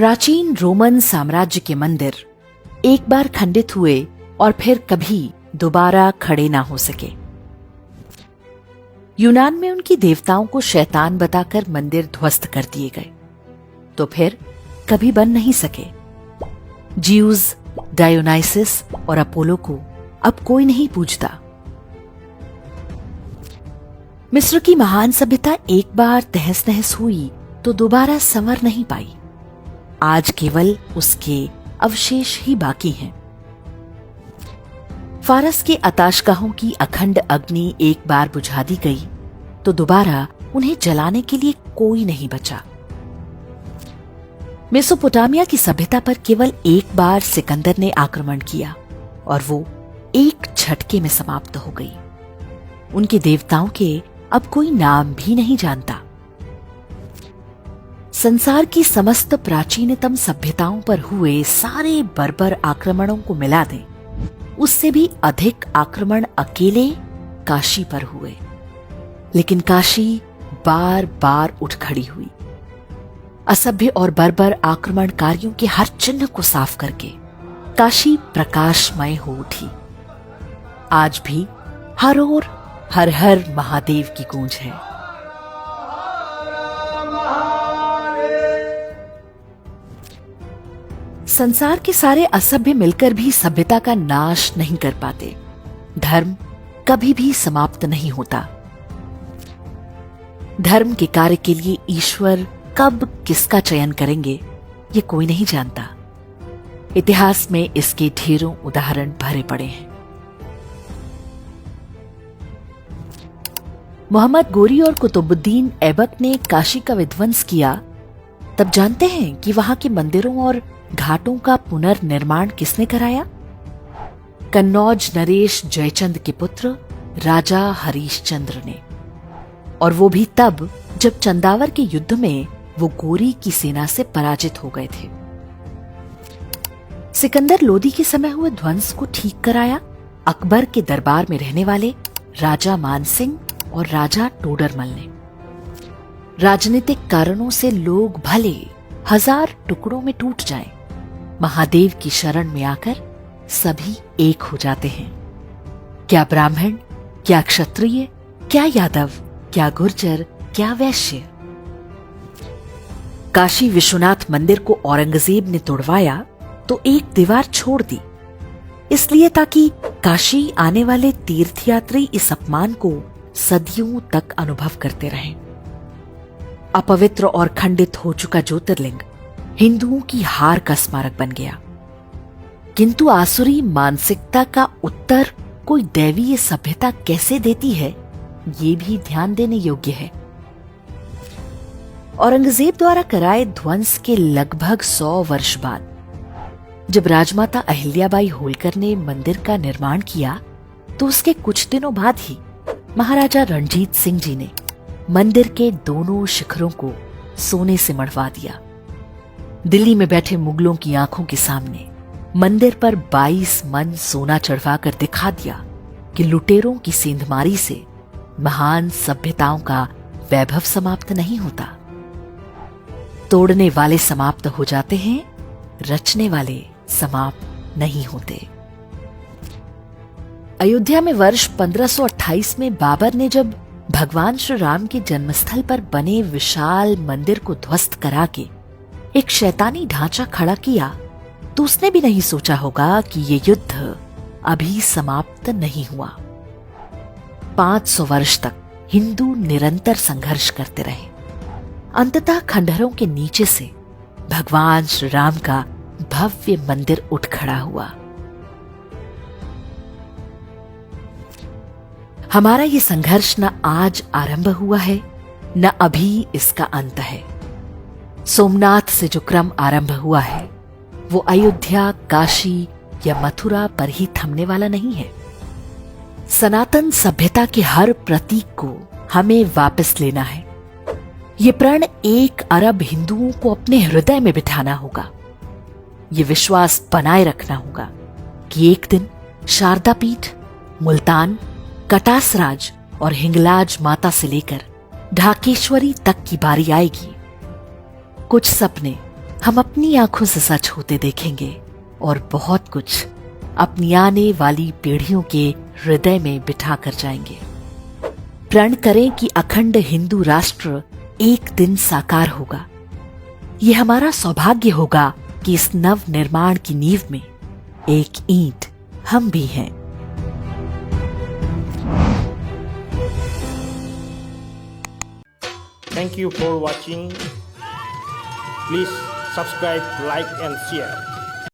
प्राचीन रोमन साम्राज्य के मंदिर एक बार खंडित हुए और फिर कभी दोबारा खड़े ना हो सके। यूनान में उनकी देवताओं को शैतान बताकर मंदिर ध्वस्त कर दिए गए, तो फिर कभी बन नहीं सके। ज्यूज, डायोनाइसिस और अपोलो को अब कोई नहीं पूजता। मिस्र की महान सभ्यता एक बार तहस नहस हुई तो दोबारा संवर नहीं पाई। आज केवल उसके अवशेष ही बाकी हैं। फारस के आताशगाहों की अखंड अग्नि एक बार बुझा दी गई तो दोबारा उन्हें जलाने के लिए कोई नहीं बचा। मेसोपोटामिया की सभ्यता पर केवल एक बार सिकंदर ने आक्रमण किया और वो एक झटके में समाप्त हो गई। उनके देवताओं के अब कोई नाम भी नहीं जानता। संसार की समस्त प्राचीनतम सभ्यताओं पर हुए सारे बर्बर आक्रमणों को मिला दें, उससे भी अधिक आक्रमण अकेले काशी पर हुए। लेकिन काशी बार बार उठ खड़ी हुई। असभ्य और बर्बर आक्रमणकारियों के हर चिन्ह को साफ करके काशी प्रकाशमय हो उठी। आज भी हर ओर हर हर महादेव की गूंज है। संसार के सारे असभ्य मिलकर भी सभ्यता का नाश नहीं कर पाते। धर्म कभी भी समाप्त नहीं होता। धर्म के कार्य के लिए ईश्वर कब किसका चयन करेंगे, ये कोई नहीं जानता। इतिहास में इसके ढेरों उदाहरण भरे पड़े हैं। मोहम्मद गोरी और कुतुबुद्दीन ऐबक ने काशी का विध्वंस किया, तब जानते हैं कि वहां के मंदिरों और घाटों का पुनर्निर्माण किसने कराया? कन्नौज नरेश जयचंद के पुत्र राजा हरीशचंद्र ने। और वो भी तब जब चंदावर के युद्ध में वो गोरी की सेना से पराजित हो गए थे। सिकंदर लोदी के समय हुए ध्वंस को ठीक कराया अकबर के दरबार में रहने वाले राजा मानसिंह और राजा टोडरमल ने। राजनीतिक कारणों से लोग भले 1000 टुकड़ों में टूट जाएं, महादेव की शरण में आकर सभी एक हो जाते हैं। क्या ब्राह्मण, क्या क्षत्रिय, क्या यादव, क्या गुर्जर, क्या वैश्य। काशी विश्वनाथ मंदिर को औरंगजेब ने तोड़वाया तो एक दीवार छोड़ दी, इसलिए ताकि काशी आने वाले तीर्थयात्री इस अपमान को सदियों तक अनुभव करते रहें। अपवित्र और खंडित हो चुका ज्योतिर्लिंग हिंदुओं की हार का स्मारक बन गया। किंतु आसुरी मानसिकता का उत्तर कोई दैवीय सभ्यता कैसे देती है, ये भी ध्यान देने योग्य है। औरंगजेब द्वारा कराए ध्वंस के लगभग 100 वर्ष बाद जब राजमाता अहिल्याबाई होलकर ने मंदिर का निर्माण किया, तो उसके कुछ दिनों बाद ही महाराजा रणजीत सिंह जी ने मंदिर के दोनों शिखरों को सोने से मढ़वा दिया। दिल्ली में बैठे मुगलों की आंखों के सामने मंदिर पर 22 मन सोना चढ़वाकर दिखा दिया कि लुटेरों की सेंधमारी से महान सभ्यताओं का वैभव समाप्त नहीं होता। तोड़ने वाले समाप्त हो जाते हैं, रचने वाले समाप्त नहीं होते। अयोध्या में वर्ष 1528 में बाबर ने जब भगवान श्री राम के जन्मस्थल पर बने विशाल मंदिर को ध्वस्त करा के एक शैतानी ढांचा खड़ा किया, तो उसने भी नहीं सोचा होगा कि ये युद्ध अभी समाप्त नहीं हुआ। 500 वर्ष तक हिंदू निरंतर संघर्ष करते रहे। अंततः खंडहरों के नीचे से भगवान श्री राम का भव्य मंदिर उठ खड़ा हुआ। हमारा ये संघर्ष न आज आरंभ हुआ है, न अभी इसका अंत है। सोमनाथ से जो क्रम आरंभ हुआ है, वो अयोध्या, काशी या मथुरा पर ही थमने वाला नहीं है। सनातन सभ्यता के हर प्रतीक को हमें वापस लेना है। ये प्रण 1 अरब हिंदुओं को अपने हृदय में बिठाना होगा। ये विश्वास बनाए रखना होगा कि एक दिन शारदा पीठ, मुल्तान, कटासराज और हिंगलाज माता से लेकर ढाकेश्वरी तक की बारी आएगी। कुछ सपने हम अपनी आंखों से सच होते देखेंगे और बहुत कुछ अपनी आने वाली पीढ़ियों के हृदय में बिठा कर जाएंगे। प्रण करें कि अखंड हिंदू राष्ट्र एक दिन साकार होगा। ये हमारा सौभाग्य होगा कि इस नव निर्माण की नींव में एक ईंट हम भी हैं। Thank you for watching. Please subscribe, like and share.